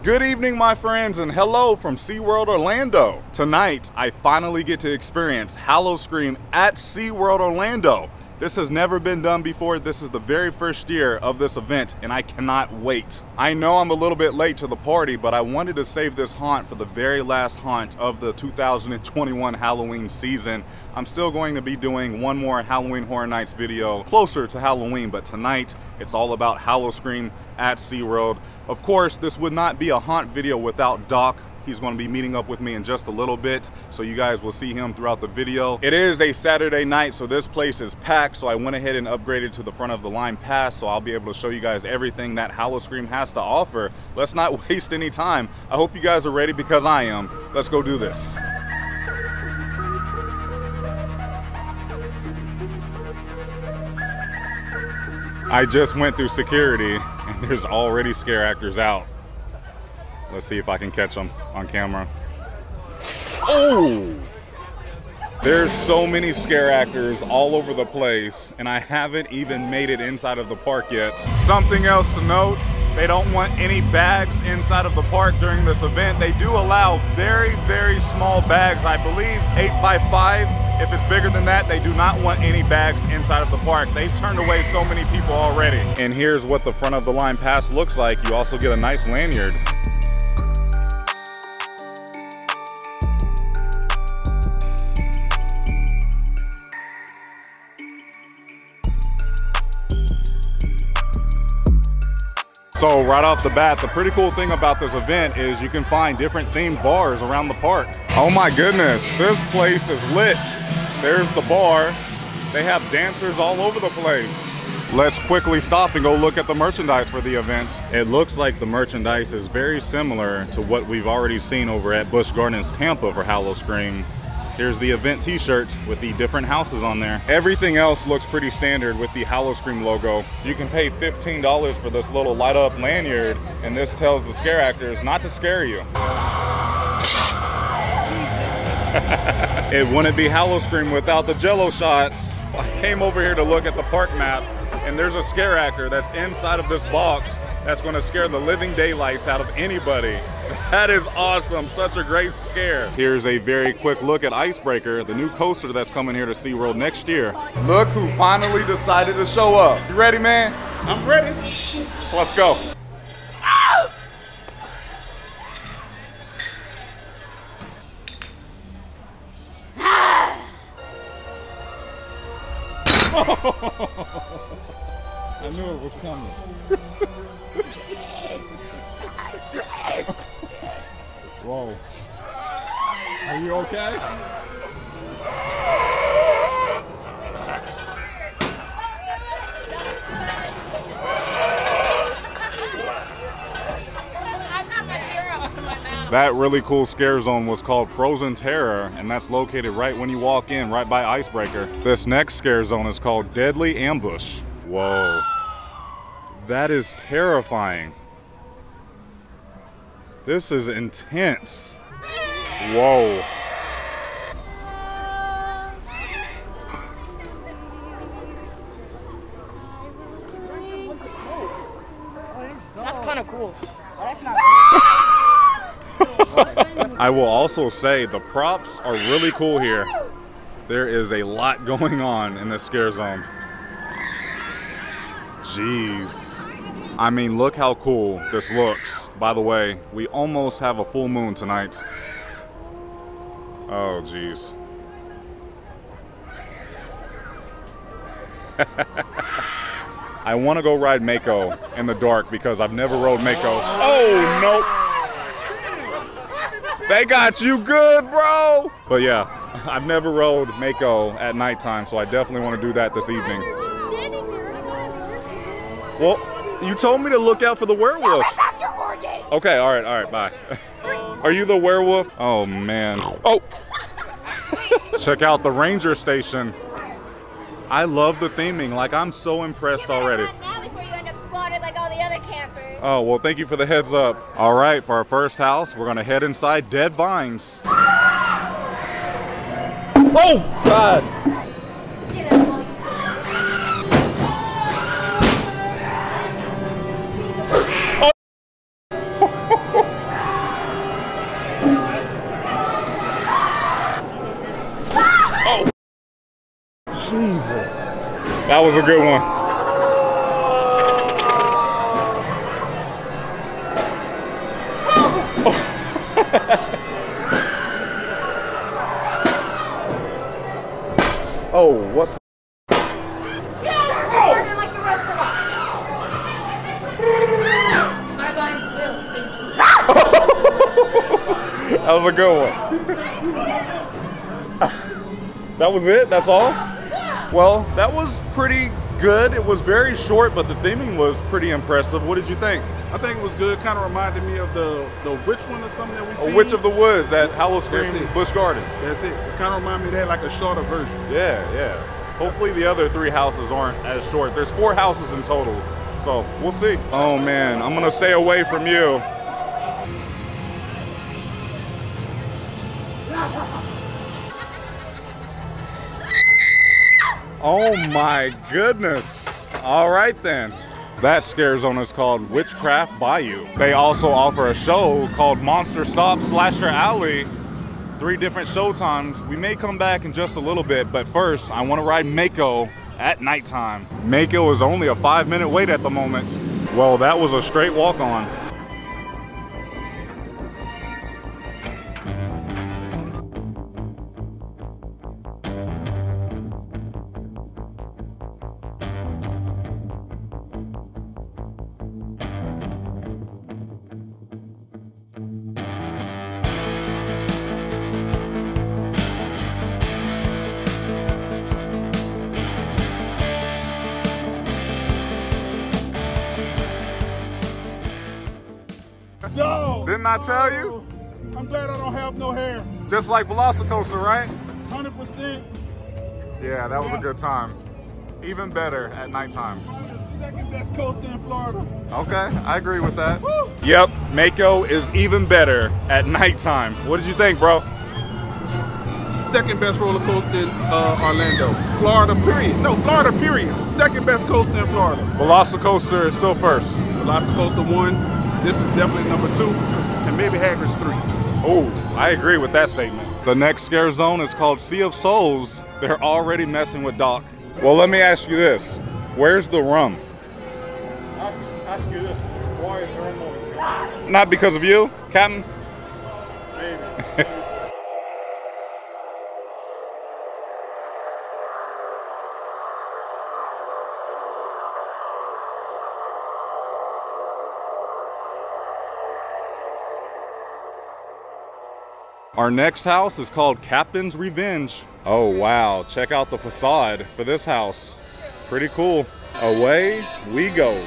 Good evening, my friends, and hello from SeaWorld Orlando. Tonight, I finally get to experience Howl-O-Scream at SeaWorld Orlando. This has never been done before. This is the very first year of this event, and I cannot wait. I know I'm a little bit late to the party, but I wanted to save this haunt for the very last haunt of the 2021 Halloween season. I'm still going to be doing one more Halloween Horror Nights video closer to Halloween, but tonight it's all about Howl-O-Scream at SeaWorld. Of course, this would not be a haunt video without Doc. He's going to be meeting up with me in just a little bit, so you guys will see him throughout the video. It is a Saturday night, so this place is packed, so I went ahead and upgraded to the front of the line pass, so I'll be able to show you guys everything that Howl-O-Scream has to offer. Let's not waste any time. I hope you guys are ready because I am. Let's go do this. I just went through security, and there's already scare actors out. Let's see if I can catch them on camera. Oh! There's so many scare actors all over the place, and I haven't even made it inside of the park yet. Something else to note, they don't want any bags inside of the park during this event. They do allow very, very small bags, I believe 8x5. If it's bigger than that, they do not want any bags inside of the park. They've turned away so many people already. And here's what the front of the line pass looks like. You also get a nice lanyard. So right off the bat, the pretty cool thing about this event is you can find different themed bars around the park. Oh my goodness, this place is lit. There's the bar. They have dancers all over the place. Let's quickly stop and go look at the merchandise for the event. It looks like the merchandise is very similar to what we've already seen over at Busch Gardens Tampa for Howl-O-Scream. Here's the event t-shirt with the different houses on there. Everything else looks pretty standard with the Howl-O-Scream logo. You can pay $15 for this little light up lanyard, and this tells the scare actors not to scare you. It wouldn't be Howl-O-Scream without the Jello shots. I came over here to look at the park map, and there's a scare actor that's inside of this box that's gonna scare the living daylights out of anybody. That is awesome, such a great scare. Here's a very quick look at Icebreaker, the new coaster that's coming here to SeaWorld next year. Look who finally decided to show up. You ready, man? I'm ready. Let's go. I knew it was coming. Whoa. Are you okay? That really cool scare zone was called Frozen Terror, and that's located right when you walk in, right by Icebreaker. This next scare zone is called Deadly Ambush. Whoa. That is terrifying. This is intense. Whoa. That's kind of cool. Oh, that's not I will also say the props are really cool here. There is a lot going on in this scare zone. Jeez. I mean, look how cool this looks. By the way, we almost have a full moon tonight. Oh, jeez. I want to go ride Mako in the dark because I've never rode Mako. Oh, nope. They got you good, bro. But yeah, I've never rode Mako at nighttime, so I definitely want to do that this evening. Well, you told me to look out for the werewolf. Okay, all right, bye. Are you the werewolf? Oh, man. Oh! Check out the ranger station. I love the theming. Like, I'm so impressed already. Now before you end up slaughtered like all the other campers. Oh, well, thank you for the heads up. All right, for our first house, we're gonna head inside Dead Vines. Oh, God! That was a good one. Oh, what? That was a good one. That was it? That's all? Well, that was pretty good. It was very short, but the theming was pretty impressive. What did you think? I think it was good. Kind of reminded me of the Witch one or something that we see. Witch of the Woods at Howl-O-Scream Busch Gardens. That's it. It kind of reminded me of that, like a shorter version. Yeah, yeah. Hopefully the other 3 houses aren't as short. There's 4 houses in total, so we'll see. Oh man, I'm gonna stay away from you. Oh my goodness. All right then. That scare zone is called Witchcraft Bayou. They also offer a show called Monster Stop Slasher Alley. 3 different show times. We may come back in just a little bit, but first I want to ride Mako at nighttime. Mako is only a 5-minute wait at the moment. Well, that was a straight walk on. Yo! Didn't I tell you? I'm glad I don't have no hair. Just like Velocicoaster, right? 100%. Yeah, that was a good time. Even better at nighttime. The second best coaster in Florida. Okay, I agree with that. Woo! Yep, Mako is even better at nighttime. What did you think, bro? Second best roller coaster in Orlando. Florida, period. No, Florida, period. Second best coaster in Florida. Velocicoaster is still first. Velocicoaster 1. This is definitely number 2. And maybe Hagrid's 3. Oh, I agree with that statement. The next scare zone is called Sea of Souls. They're already messing with Doc. Well, let me ask you this. Where's the rum? Ask you this. Why is there always good? Not because of you, Captain? Maybe. Our next house is called Captain's Revenge. Oh wow, check out the facade for this house. Pretty cool. Away we go.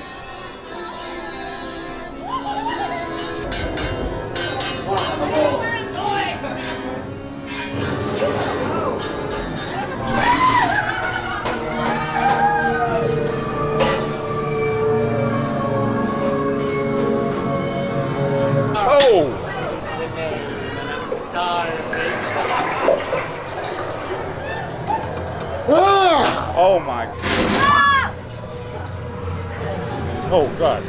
Oh! Oh my. Oh God.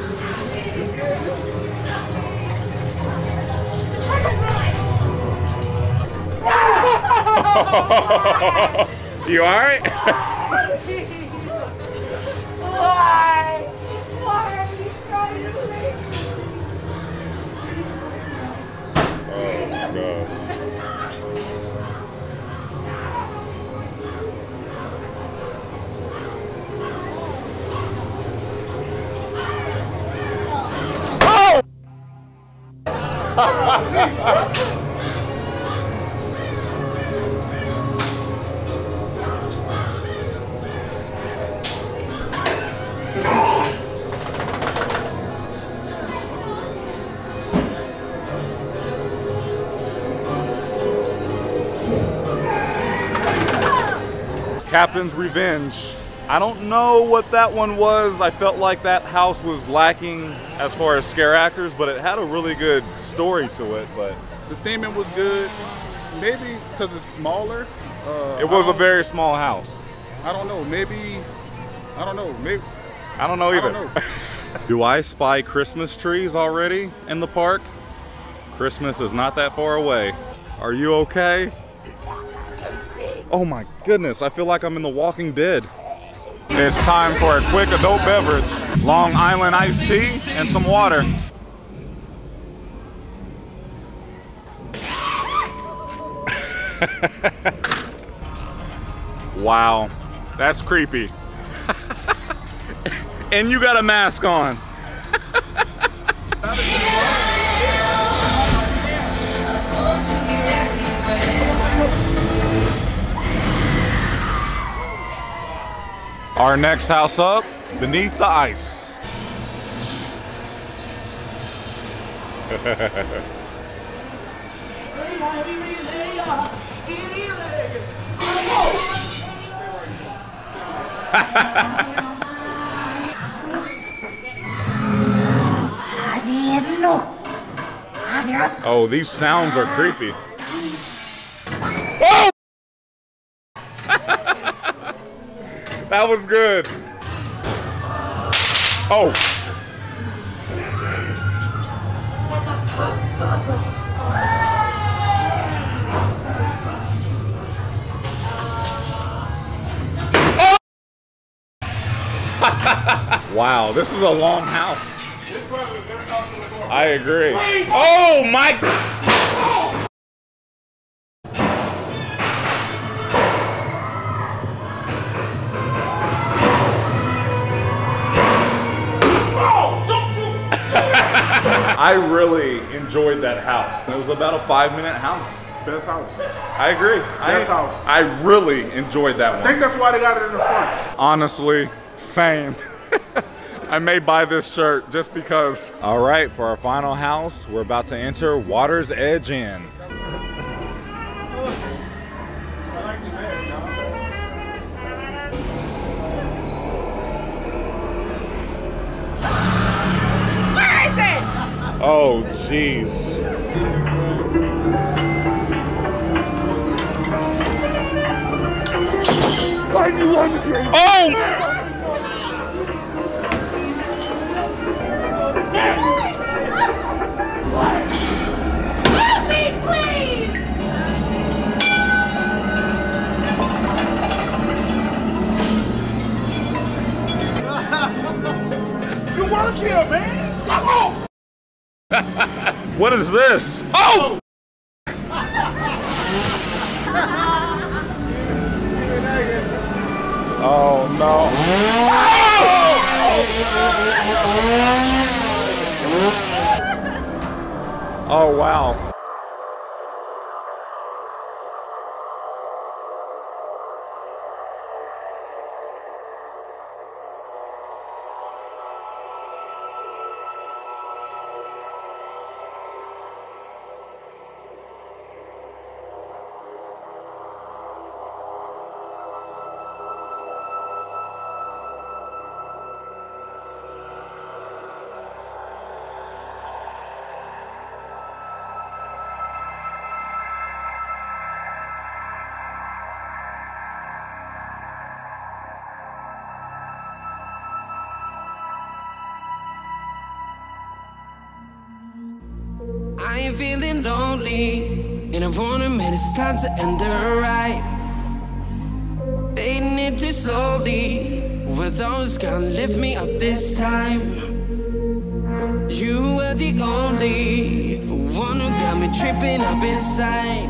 You all right? Why? Why are you trying to make Oh my God. Captain's Revenge. I don't know what that one was. I felt like that house was lacking as far as scare actors, but it had a really good story to it. But The theming was good. Maybe because it's smaller. it was a very small house. I don't know. Maybe. I don't know. Maybe. I don't know either. I don't know. Do I spy Christmas trees already in the park? Christmas is not that far away. Are you okay? Oh my goodness, I feel like I'm in The Walking Dead. It's time for a quick adult beverage. Long Island iced tea and some water. Wow, that's creepy. And you got a mask on. Our next house up, Beneath the Ice. Oh, these sounds are creepy. Oh! That was good. Oh. Wow, this is a long house. I agree. Oh my! I really enjoyed that house. It was about a 5-minute house. Best house. I agree. Best house. I really enjoyed that one. I think that's why they got it in the front. Honestly, same. I may buy this shirt just because. All right, for our final house, we're about to enter Water's Edge Inn. Oh, jeez. Oh! Help me, please! You work here, man. Come on. What is this? Oh! Oh no. Oh wow. I ain't feeling lonely, and I wanna admit it's time to end the ride. Fading it too slowly, with those gonna lift me up this time. You were the only one who got me tripping up inside.